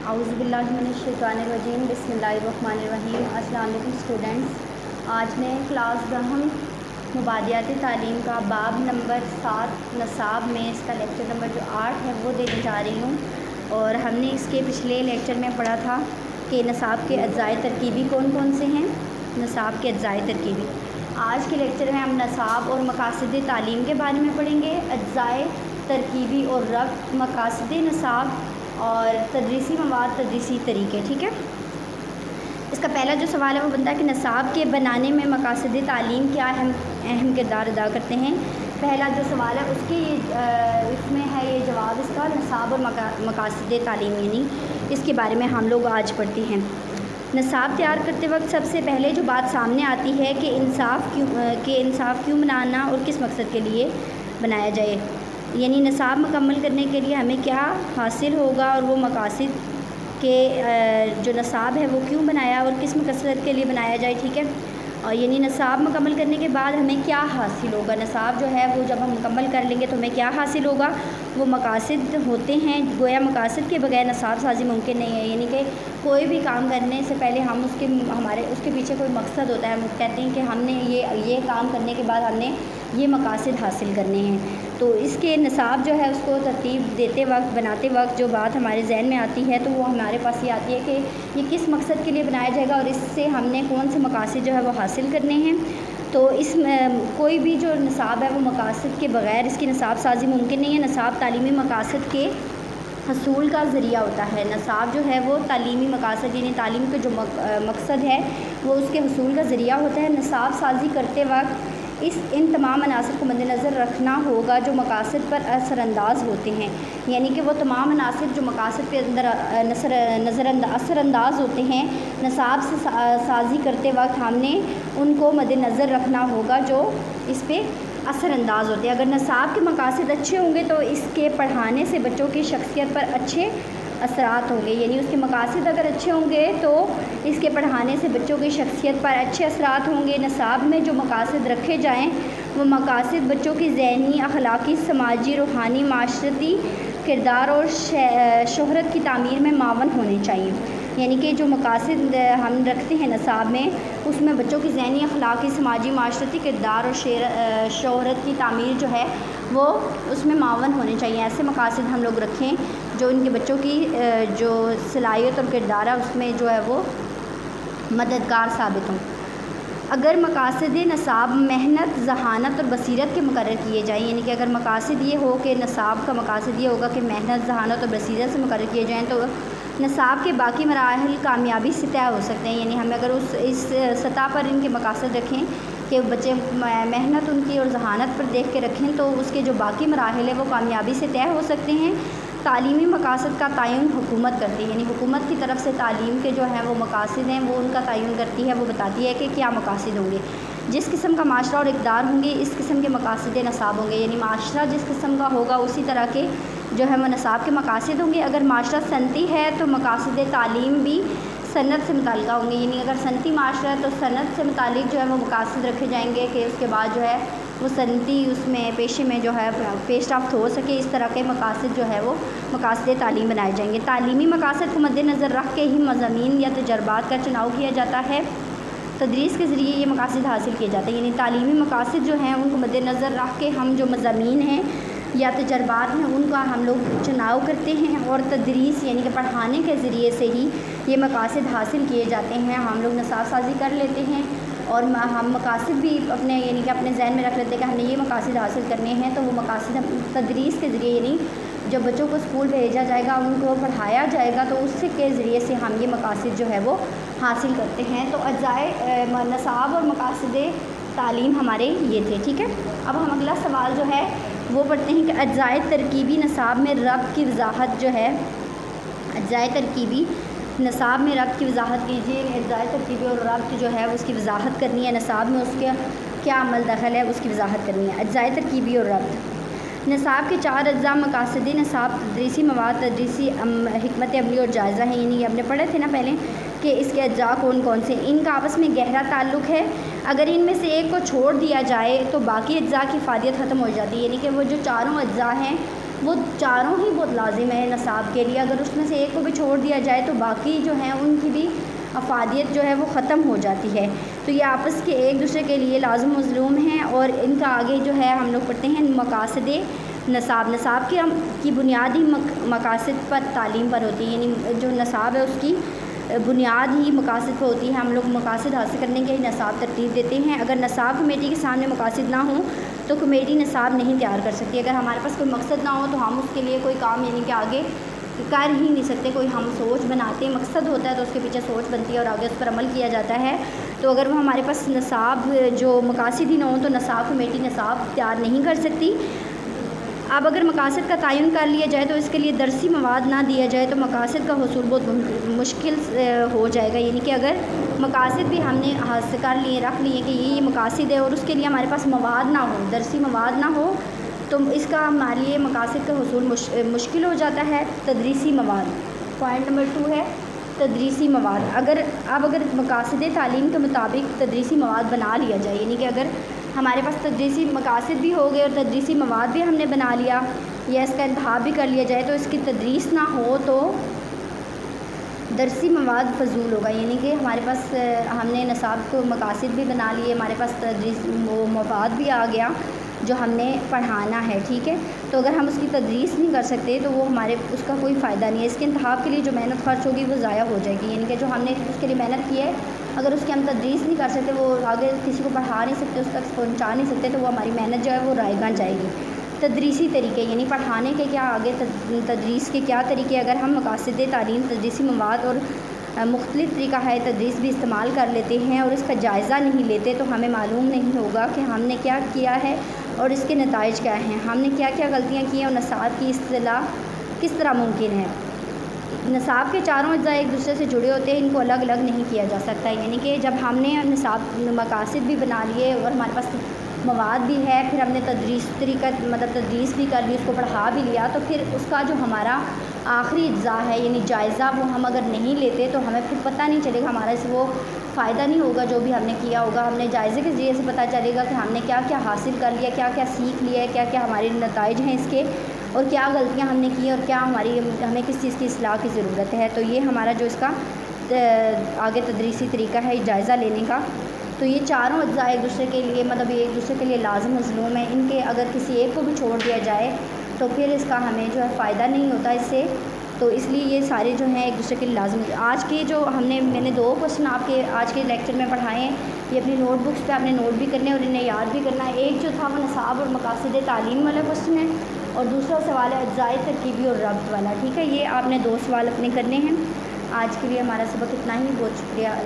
اعوذ باللہ من الشیطان الرجیم بسم اللہ الرحمن الرحیم۔ السلام علیکم اسٹوڈنٹس، آج میں کلاس دہم مبادیات تعلیم کا باب نمبر 7 نصاب میں اس کا لیکچر نمبر جو 8 ہے وہ دینے جا رہی ہوں۔ اور ہم نے اس کے پچھلے لیکچر میں پڑھا تھا کہ نصاب کے اجزائے ترکیبی کون کون سے ہیں، نصاب کے اجزائے ترکیبی۔ آج کے لیکچر میں ہم نصاب اور مقاصد تعلیم کے بارے میں پڑھیں گے، اجزائے ترکیبی اور ربط، مقاصد نصاب اور تدریسی مواد، تدریسی طریقے۔ ٹھیک ہے، اس کا پہلا جو سوال ہے وہ بنتا ہے کہ نصاب کے بنانے میں مقاصد تعلیم کیا اہم کردار ادا کرتے ہیں۔ پہلا جو سوال ہے اس میں ہے یہ جواب اس کا، نصاب اور مقاصد تعلیم، یعنی اس کے بارے میں ہم لوگ آج پڑھتے ہیں۔ نصاب تیار کرتے وقت سب سے پہلے جو بات سامنے آتی ہے کہ انصاف کیوں بنانا اور کس مقصد کے لیے بنایا جائے، یعنی نصاب مکمل کرنے کے لیے ہمیں کیا حاصل ہوگا اور وہ مقاصد کے جو نصاب ہے وہ کیوں بنایا اور کس مقصد کے لیے بنایا جائے۔ ٹھیک ہے، اور یعنی نصاب مکمل کرنے کے بعد ہمیں کیا حاصل ہوگا، نصاب جو ہے وہ جب ہم مکمل کر لیں گے تو ہمیں کیا حاصل ہوگا، وہ مقاصد ہوتے ہیں۔ گویا مقاصد کے بغیر نصاب سازی ممکن نہیں ہے، یعنی کہ کوئی بھی کام کرنے سے پہلے ہم اس کے پیچھے کوئی مقصد ہوتا ہے، ہم کہتے ہیں کہ ہم نے یہ کام کرنے کے بعد ہم نے یہ مقاصد حاصل کرنے ہیں۔ تو اس کے نصاب جو ہے اس کو ترتیب دیتے وقت، بناتے وقت جو بات ہمارے ذہن میں آتی ہے تو وہ ہمارے پاس یہ آتی ہے کہ یہ کس مقصد کے لیے بنایا جائے گا اور اس سے ہم نے کون سے مقاصد جو ہے وہ حاصل کرنے ہیں۔ تو اس میں کوئی بھی جو نصاب ہے وہ مقاصد کے بغیر اس کی نصاب سازی ممکن نہیں ہے۔ نصاب تعلیمی مقاصد کے حصول کا ذریعہ ہوتا ہے۔ نصاب جو ہے وہ تعلیمی مقاصد یعنی تعلیم کا جو مقصد ہے وہ اس کے حصول کا ذریعہ ہوتا ہے۔ نصاب سازی کرتے وقت ان تمام عناصر کو مد نظر رکھنا ہوگا جو مقاصد پر اثر انداز ہوتے ہیں، یعنی کہ وہ تمام عناصر جو مقاصد پہ اثر انداز ہوتے ہیں، نصاب سے سازی کرتے وقت ہم نے ان کو مد نظر رکھنا ہوگا جو اس پہ اثر انداز ہوتے ہیں۔ اگر نصاب کے مقاصد اچھے ہوں گے تو اس کے پڑھانے سے بچوں کی شخصیت پر اچھے اثرات ہوں گے، یعنی اس کے مقاصد اگر اچھے ہوں گے تو اس کے پڑھانے سے بچوں کی شخصیت پر اچھے اثرات ہوں گے۔ نصاب میں جو مقاصد رکھے جائیں وہ مقاصد بچوں کی ذہنی، اخلاقی، سماجی، روحانی، معاشرتی کردار اور شہرت کی تعمیر میں معاون ہونے چاہیے، یعنی کہ جو مقاصد ہم رکھتے ہیں نصاب میں اس میں بچوں کی ذہنی، اخلاقی، سماجی، معاشرتی کردار اور شہرت کی تعمیر جو ہے وہ اس میں معاون ہونے چاہیے۔ ایسے مقاصد ہم لوگ رکھیں جو ان کے بچوں کی جو صلاحیت اور کردار ہے اس میں جو ہے وہ مددگار ثابت ہوں۔ اگر مقاصد نصاب محنت، ذہانت اور بصیرت کے مقرر کیے جائیں، یعنی کہ اگر مقاصد یہ ہو کہ نصاب کا مقاصد یہ ہوگا کہ محنت، ذہانت اور بصیرت سے مقرر کیے جائیں تو نصاب کے باقی مراحل کامیابی سے طے ہو سکتے ہیں، یعنی ہمیں اگر اس سطح پر ان کے مقاصد رکھیں کہ بچے محنت ان کی اور ذہانت پر دیکھ کے رکھیں تو اس کے جو باقی مراحل ہیں وہ کامیابی سے طے ہو سکتے ہیں۔ تعلیمی مقاصد کا تعین حکومت کرتی ہے، یعنی حکومت کی طرف سے تعلیم کے جو ہیں وہ مقاصد ہیں وہ ان کا تعین کرتی ہے، وہ بتاتی ہے کہ کیا مقاصد ہوں گے۔ جس قسم کا معاشرہ اور اقدار ہوں گے اس قسم کے مقاصد نصاب ہوں گے، یعنی معاشرہ جس قسم کا ہوگا اسی طرح کے جو ہے وہ نصاب کے مقاصد ہوں گے۔ اگر معاشرہ صنعتی ہے تو مقاصد تعلیم بھی صنعت سے متعلقہ ہوں گے، یعنی اگر صنعتی معاشرہ ہے تو صنعت سے متعلق جو ہے وہ مقاصد رکھے جائیں گے کہ اس کے بعد جو ہے وہ صنعتی اس میں پیشے میں جو ہے پیش رفت ہو سکے، اس طرح کے مقاصد جو ہے وہ مقاصد تعلیم بنائے جائیں گے۔ تعلیمی مقاصد کو مد نظر رکھ کے ہی مضامین یا تجربات کا چناؤ کیا جاتا ہے، تدریس کے ذریعے یہ مقاصد حاصل کیے جاتے ہیں، یعنی تعلیمی مقاصد جو ہیں ان کو مد نظر رکھ کے ہم جو مضامین ہیں یا تجربات ہیں ان کا ہم لوگ چناؤ کرتے ہیں اور تدریس یعنی کہ پڑھانے کے ذریعے سے ہی یہ مقاصد حاصل کیے جاتے ہیں۔ ہم لوگ نصاب سازی کر لیتے ہیں اور ہم مقاصد بھی اپنے یعنی کہ اپنے ذہن میں رکھ لیتے ہیں کہ ہم نے یہ مقاصد حاصل کرنے ہیں، تو وہ مقاصد ہم تدریس کے ذریعے یعنی جب بچوں کو اسکول بھیجا جائے گا، ان کو پڑھایا جائے گا تو اس کے ذریعے سے ہم یہ مقاصد جو ہے وہ حاصل کرتے ہیں۔ تو اجزائے نصاب اور مقاصد تعلیم ہمارے یہ تھے۔ ٹھیک ہے، اب ہم اگلا سوال جو ہے وہ پڑھتے ہیں کہ اجزائے ترکیبی نصاب میں ربط کی وضاحت جو ہے، اجزائے ترکیبی نصاب میں ربط کی وضاحت کیجیے۔ اجزائے ترکیبی اور ربط جو ہے اس کی وضاحت کرنی ہے، نصاب میں اس کے کیا عمل دخل ہے اس کی وضاحت کرنی ہے۔ اجزائے ترکیبی اور ربط نصاب کے 4 اجزاء مقاصد نصاب، تدریسی مواد، تدریسی حکمت عملی اور جائزہ ہیں، یعنی ہم نے پڑھے تھے نا پہلے کہ اس کے اجزاء کون کون سے، ان کا آپس میں گہرا تعلق ہے۔ اگر ان میں سے ایک کو چھوڑ دیا جائے تو باقی اجزاء کی افادیت ختم ہو جاتی ہے، یعنی کہ وہ جو چاروں اجزاء ہیں وہ چاروں ہی بہت لازم ہے نصاب کے لیے. اگر اس میں سے ایک کو بھی چھوڑ دیا جائے تو باقی جو ہیں ان کی بھی افادیت جو ہے وہ ختم ہو جاتی ہے. تو یہ آپس کے ایک دوسرے کے لیے لازم مظلوم ہیں. اور ان کا آگے جو ہے ہم لوگ پڑھتے ہیں مقاصد نصاب کی بنیادی مقاصد پر تعلیم پر ہوتی ہے. یعنی جو نصاب ہے اس کی بنیاد ہی مقاصد پہ ہوتی ہے. ہم لوگ مقاصد حاصل کرنے کے نصاب ترتیب دیتے ہیں. اگر نصاب کمیٹی کے سامنے مقاصد نہ ہوں تو کمیٹی نصاب نہیں تیار کر سکتی. اگر ہمارے پاس کوئی مقصد نہ ہو تو ہم اس کے لیے کوئی کام یعنی کہ آگے کر ہی نہیں سکتے. کوئی ہم سوچ بناتے ہیں, مقصد ہوتا ہے تو اس کے پیچھے سوچ بنتی ہے اور آگے اس پر عمل کیا جاتا ہے. تو اگر وہ ہمارے پاس نصاب جو مقاصد ہی نہ ہوں تو نصاب کمیٹی نصاب تیار نہیں کر سکتی. اب اگر مقاصد کا تعین کر لیا جائے تو اس کے لیے درسی مواد نہ دیا جائے تو مقاصد کا حصول بہت مشکل ہو جائے گا. یعنی کہ اگر مقاصد بھی ہم نے حاصل کر لیے رکھ لیے کہ یہ مقاصد ہے اور اس کے لیے ہمارے پاس مواد نہ ہو, درسی مواد نہ ہو, تو اس کا ہمارے لیے مقاصد کا حصول مشکل ہو جاتا ہے. تدریسی مواد پوائنٹ نمبر 2 ہے تدریسی مواد. اگر مقاصد تعلیم کے مطابق تدریسی مواد بنا لیا جائے, یعنی کہ اگر ہمارے پاس تدریسی مقاصد بھی ہو گئے اور تدریسی مواد بھی ہم نے بنا لیا یا اس کا انتخاب بھی کر لیا جائے تو اس کی تدریس نہ ہو تو درسی مواد فضول ہوگا. یعنی کہ ہمارے پاس ہم نے نصاب کو مقاصد بھی بنا لیے, ہمارے پاس تدریس مواد بھی آ گیا جو ہم نے پڑھانا ہے, ٹھیک ہے. تو اگر ہم اس کی تدریس نہیں کر سکتے تو وہ اس کا کوئی فائدہ نہیں ہے. اس کے انتخاب کے لیے جو محنت خرچ ہوگی وہ ضائع ہو جائے گی. یعنی کہ جو ہم نے اس کے لیے محنت کی ہے اگر اس کی ہم تدریس نہیں کر سکتے, وہ آگے کسی کو پڑھا نہیں سکتے, اس تک پہنچا نہیں سکتے, تو وہ ہماری محنت جو ہے وہ رائے گاں جائے گی. تدریسی طریقے یعنی پڑھانے کے کیا, آگے تدریس کے کیا طریقے, اگر ہم مقاصد تعلیم تدریسی مواد اور مختلف طریقہ ہے تدریس بھی استعمال کر لیتے ہیں اور اس کا جائزہ نہیں لیتے تو ہمیں معلوم نہیں ہوگا کہ ہم نے کیا کیا ہے اور اس کے نتائج کیا ہیں, ہم نے کیا کیا غلطیاں کی ہیں اور نصاب کی اصطلاح کس طرح ممکن ہے. نصاب کے چاروں اجزاء ایک دوسرے سے جڑے ہوتے ہیں, ان کو الگ الگ نہیں کیا جا سکتا. یعنی کہ جب ہم نے نصاب مقاصد بھی بنا لیے اور ہمارے پاس مواد بھی ہے, پھر ہم نے تدریس بھی کر لی, اس کو پڑھا بھی لیا, تو پھر اس کا جو ہمارا آخری اجزاء ہے یعنی جائزہ وہ ہم اگر نہیں لیتے تو ہمیں پھر پتہ نہیں چلے گا, ہمارا اس وہ فائدہ نہیں ہوگا جو بھی ہم نے کیا ہوگا. ہم نے جائزے کے ذریعے سے پتہ چلے گا کہ ہم نے کیا کیا حاصل کر لیا, کیا کیا سیکھ لیا ہے, کیا کیا ہمارے نتائج ہیں اس کے, اور کیا غلطیاں ہم نے کی اور کیا ہمیں کس چیز کی اصلاح کی ضرورت ہے. تو یہ ہمارا جو اس کا آگے تدریسی طریقہ ہے جائزہ لینے کا. تو یہ چاروں اجزاء ایک دوسرے کے لیے یہ ایک دوسرے کے لیے لازم مظلوم ہے. ان کے اگر کسی ایک کو بھی چھوڑ دیا جائے تو پھر اس کا ہمیں جو ہے فائدہ نہیں ہوتا اس سے. تو اس لیے یہ سارے جو ہیں ایک دوسرے کے لیے لازم. آج کے جو میں نے 2 کوسچن آپ کے آج کے لیکچر میں پڑھائے ہیں, یہ اپنی نوٹ بکس پہ آپ نے نوٹ بھی کرنے اور انہیں یاد بھی کرنا ہے. ایک جو تھا وہ نصاب اور مقاصد تعلیم والا کوسچن ہے اور دوسرا سوال ہے اجزاء ترکیبی اور ربط والا, ٹھیک ہے. یہ آپ نے 2 سوال اپنے کرنے ہیں. آج کے لیے ہمارا سبق اتنا ہی. بہت شکریہ.